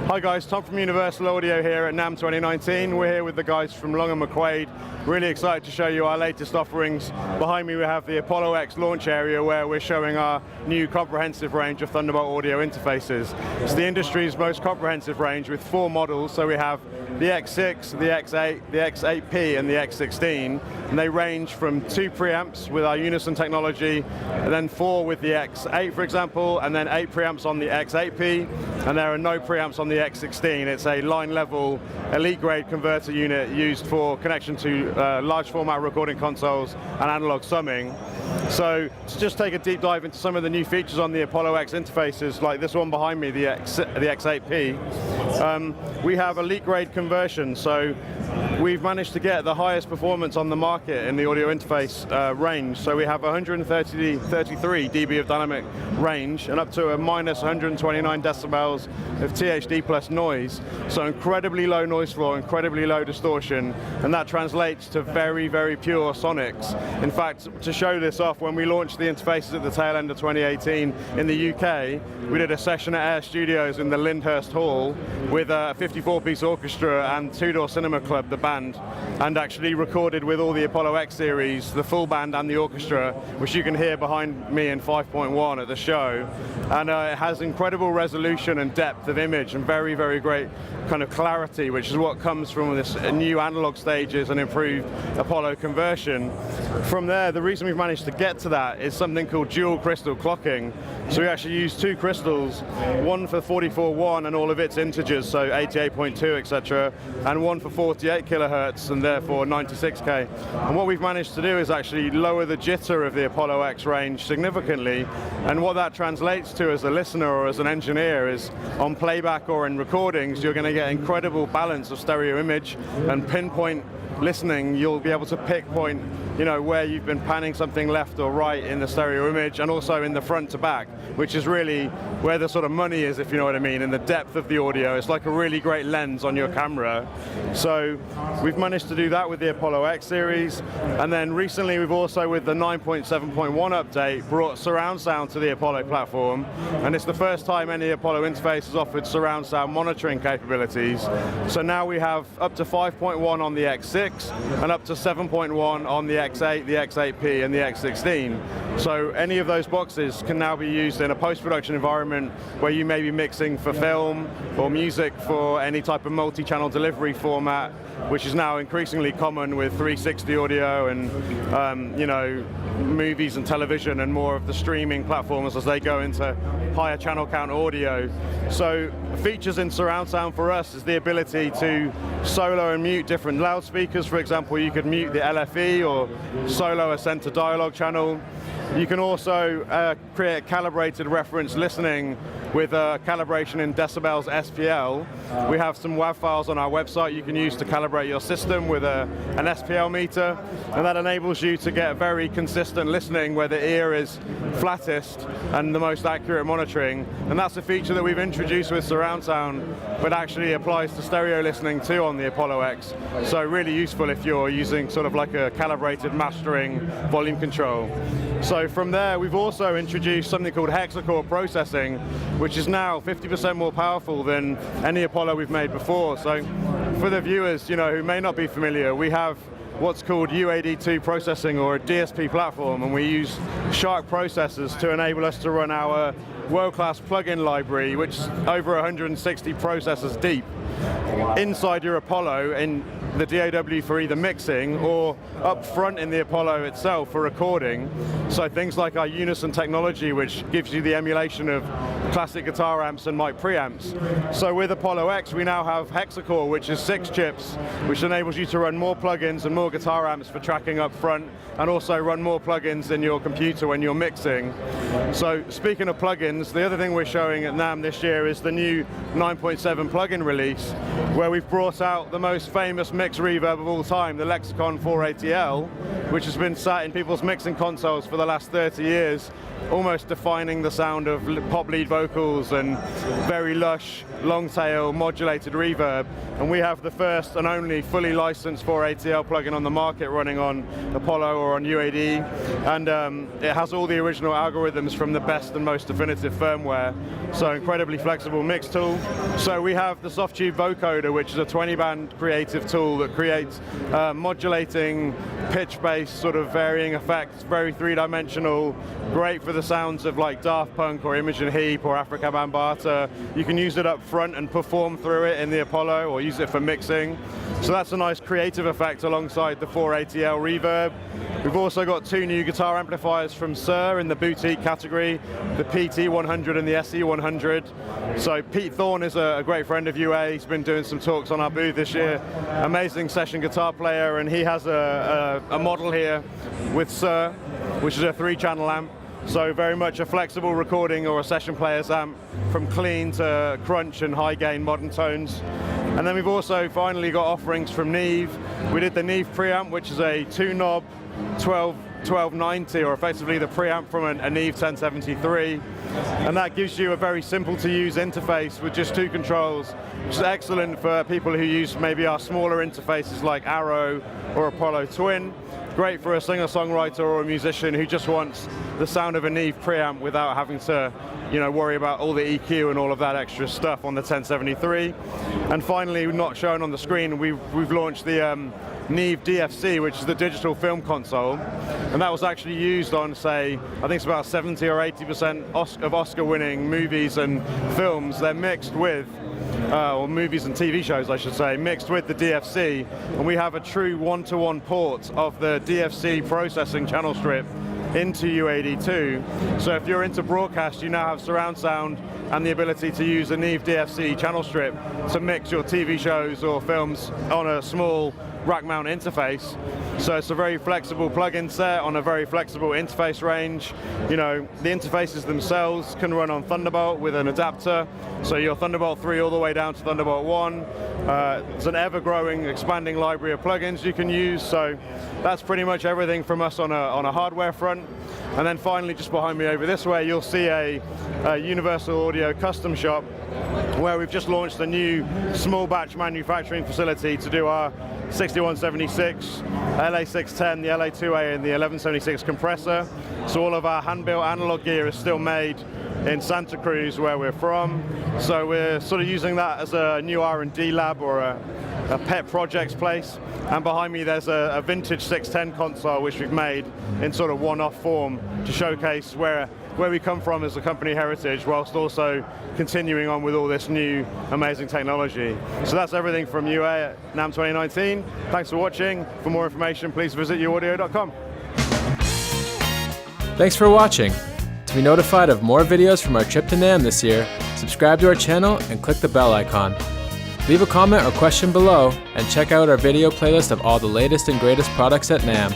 Hi guys, Tom from Universal Audio here at NAMM 2019. We're here with the guys from Long & McQuade. Really excited to show you our latest offerings. Behind me we have the Apollo X launch area where we're showing our new comprehensive range of Thunderbolt audio interfaces. It's the industry's most comprehensive range with 4 models. So we have the X6, the X8, the X8P and the X16. And they range from 2 preamps with our Unison technology, and then 4 with the X8 for example, and then 8 preamps on the X8P, and there are no preamps on the X16. It's a line level elite grade converter unit used for connection to large format recording consoles and analog summing. So to just take a deep dive into some of the new features on the Apollo X interfaces, like this one behind me, the X8P, we have elite grade conversion. So we've managed to get the highest performance on the market in the audio interface range. So we have 133 dB of dynamic range and up to a minus 129 decibels of THD plus noise. So incredibly low noise floor, incredibly low distortion, and that translates to very, very pure sonics. In fact, to show this off, when we launched the interfaces at the tail end of 2018 in the UK, we did a session at Air Studios in the Lyndhurst Hall with a 54-piece orchestra and Two Door Cinema Club, the band, and actually recorded with all the Apollo X series, the full band and the orchestra, which you can hear behind me in 5.1 at the show. And it has incredible resolution and depth of image and very, very great kind of clarity, which is what comes from this new analog stages and improved Apollo conversion. From there, the reason we've managed to get to that is something called dual crystal clocking. So we actually use 2 crystals, one for 44.1 and all of its integers, so 88.2, etc., and one for 48 kilohertz and therefore 96K. And what we've managed to do is actually lower the jitter of the Apollo X range significantly. And what that translates to as a listener or as an engineer is on playback or in recordings, you're going to get incredible balance of stereo image and pinpoint listening. You'll be able to pinpoint, where you've been panning something left or right in the stereo image, and also in the front to back, which is really where the sort of money is, if you know what I mean, in the depth of the audio. It's like a really great lens on your camera. So we've managed to do that with the Apollo X series, and then recently we've also, with the 9.7.1 update, brought surround sound to the Apollo platform, and it's the first time any Apollo interface has offered surround sound monitoring capabilities. So now we have up to 5.1 on the X6 and up to 7.1 on the X8, the X8P and the X16. So any of those boxes can now be used in a post-production environment where you may be mixing for film or music for any type of multi-channel delivery format, which is now increasingly common with 360 audio and movies and television and more of the streaming platforms as they go into higher channel count audio. So features in surround sound for us is the ability to solo and mute different loudspeakers. For example, you could mute the LFE or solo a center dialogue channel. You can also create calibrated reference listening with calibration in decibels SPL. We have some WAV files on our website you can use to calibrate your system with an SPL meter, and that enables you to get very consistent listening where the ear is flattest and the most accurate monitoring. And that's a feature that we've introduced with surround sound, but actually applies to stereo listening too on the Apollo X. So really useful if you're using sort of like a calibrated mastering volume control. So from there, we've also introduced something called Hexa-Core Processing, which is now 50% more powerful than any Apollo we've made before. So for the viewers, who may not be familiar, we have what's called UAD2 processing, or a DSP platform, and we use Shark processors to enable us to run our world-class plugin library, which is over 160 processors deep, inside your Apollo in the DAW for either mixing or up front in the Apollo itself for recording. So things like our Unison technology, which gives you the emulation of classic guitar amps and mic preamps. So with Apollo X, we now have Hexa-Core, which is 6 chips, which enables you to run more plugins and more guitar amps for tracking up front, and also run more plugins in your computer when you're mixing. So speaking of plugins, the other thing we're showing at NAMM this year is the new 9.7 plugin release, where we've brought out the most famous mix reverb of all time, the Lexicon 480L, which has been sat in people's mixing consoles for the last 30 years, almost defining the sound of pop lead vocals and very lush, long tail, modulated reverb. And we have the first and only fully licensed 4ATL plugin on the market running on Apollo or on UAD. And it has all the original algorithms from the best and most definitive firmware. So incredibly flexible mix tool. So we have the Softube Vocoder, which is a 20-band creative tool that creates modulating, pitch-based, sort of varying effects, very three-dimensional, great for the sounds of like Daft Punk or Imogen Heap or Afrika Bambaataa. You can use it up front and perform through it in the Apollo, or use it for mixing. So that's a nice creative effect alongside the 4ATL reverb. We've also got two new guitar amplifiers from Sir in the boutique category, the PT100 and the SE100. So Pete Thorne is a great friend of UA. He's been doing some talks on our booth this year. Amazing session guitar player, and he has a model here with Sir, which is a 3-channel amp. So very much a flexible recording or a session player's amp, from clean to crunch and high gain modern tones. And then we've also finally got offerings from Neve. We did the Neve preamp, which is a 2-knob 1290, or effectively the preamp from a Neve 1073. And that gives you a very simple to use interface with just 2 controls, which is excellent for people who use maybe our smaller interfaces like Arrow or Apollo Twin. Great for a singer-songwriter or a musician who just wants the sound of a Neve preamp without having to, worry about all the EQ and all of that extra stuff on the 1073. And finally, not shown on the screen, we've launched the Neve DFC, which is the digital film console, and that was actually used on, say, I think it's about 70 or 80% of Oscar-winning movies and films. They're mixed with, or movies and TV shows, I should say, mixed with the DFC, and we have a true one-to-one port of the DFC processing channel strip into UAD2. So if you're into broadcast, you now have surround sound and the ability to use a Neve DFC channel strip to mix your TV shows or films on a small rack mount interface. So it's a very flexible plug-in set on a very flexible interface range. The interfaces themselves can run on Thunderbolt with an adapter, so your Thunderbolt 3 all the way down to Thunderbolt 1. It's an ever-growing, expanding library of plugins you can use. So that's pretty much everything from us on a hardware front. And then finally, just behind me over this way, you'll see a Universal Audio custom shop where we've just launched a new small batch manufacturing facility to do our 6176, LA610, the LA2A, and the 1176 compressor. So all of our hand-built analog gear is still made in Santa Cruz, where we're from. So we're sort of using that as a new R&D lab or a pet projects place. And behind me there's a vintage 610 console which we've made in sort of one-off form to showcase where we come from as a company heritage, whilst also continuing on with all this new amazing technology. So that's everything from UA at NAMM 2019. Thanks for watching. For more information, please visit uaudio.com. Thanks for watching. To be notified of more videos from our trip to NAMM this year, subscribe to our channel and click the bell icon. Leave a comment or question below, and check out our video playlist of all the latest and greatest products at NAMM.